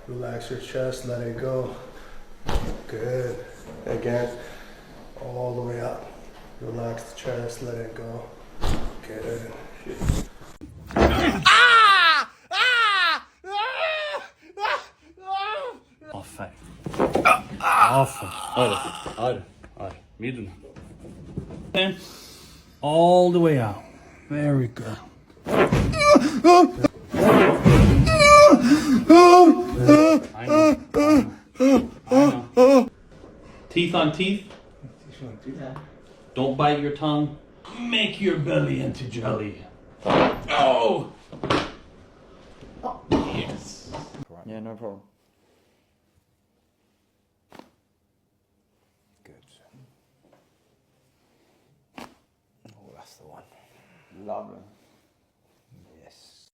Relax your chest, let it go. Good. Again, all the way up. Relax the chest, let it go. Good. Aferin. Aferin. Hadi. Midden. And all the way out. Very good. I know. Teeth on teeth. Don't bite your tongue. Make your belly into jelly. Oh! Yes. Yeah, no problem. Good. Oh, that's the one. Lovely.